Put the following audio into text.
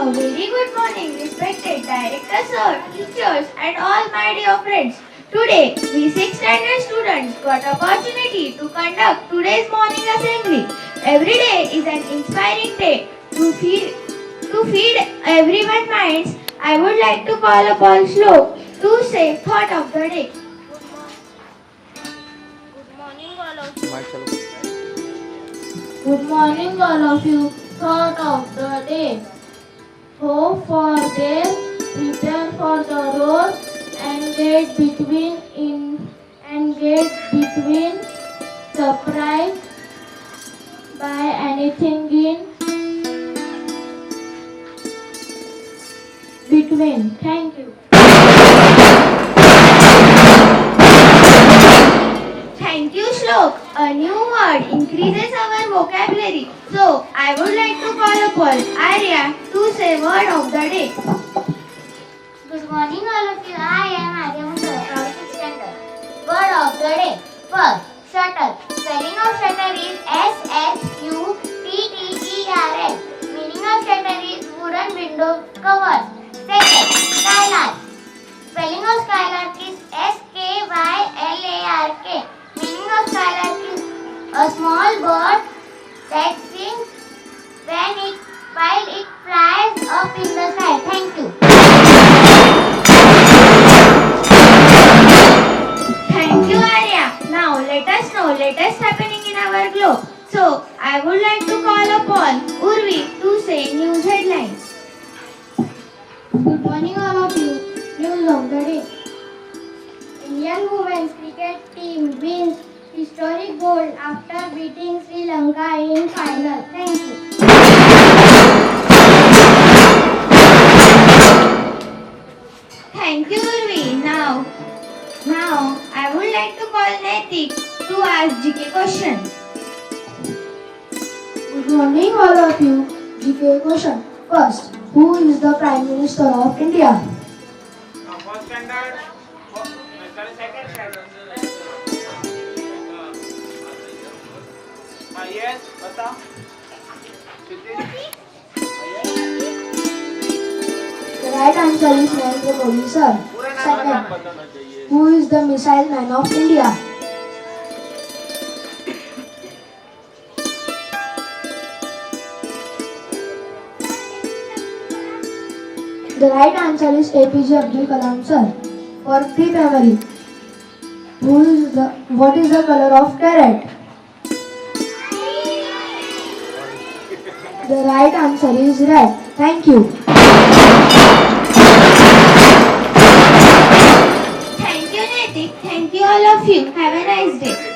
A very good morning, respected director sir, teachers and all my dear friends. Today, we 6th standard students got opportunity to conduct today's morning assembly. Every day is an inspiring day to feed everyone's minds. I would like to call upon Shlok to say thought of the day. Good morning, all of you. Good morning, all of you. Thought of the day. Hope for them, prepare for the road, and get between, surprised by anything in between. Thank you. Thank you, Shlok. A new word increases our vocabulary. So, I would like to call upon Arya to say word of the day. Good morning, all of you. I am Arya Mundra from 6th standard. Word of the day. First, shuttle. Spelling of shuttle is S-H-U-T-T-E-R-L. Meaning of shuttle is wooden window covers. Second, skylark. Spelling of skylark is S-K-Y-L-A-R-K. Meaning of skylark is a small bird that sings while it flies up in the sky. Thank you. Thank you, Arya. Now, let us know latest happening in our globe. So, I would like to call upon Urvi to say news headlines. Good morning, all of you. News of the day. Indian women's cricket team wins historic gold after beating Sri Lanka in final. Thank you. Thank you, Urvi. Now, I would like to call Naitik to ask GK questions. Good morning, all of you. GK question. First, who is the Prime Minister of India? First standard, second standard. Yes, bata. The right answer is Narendra Modi, sir. Second, who is the Missile Man of India? The right answer is APJ Abdul Kalam, sir. For quick memory, what is the color of carrot? The right answer is red. Thank you. Thank you, Naitik. Thank you, all of you. Have a nice day.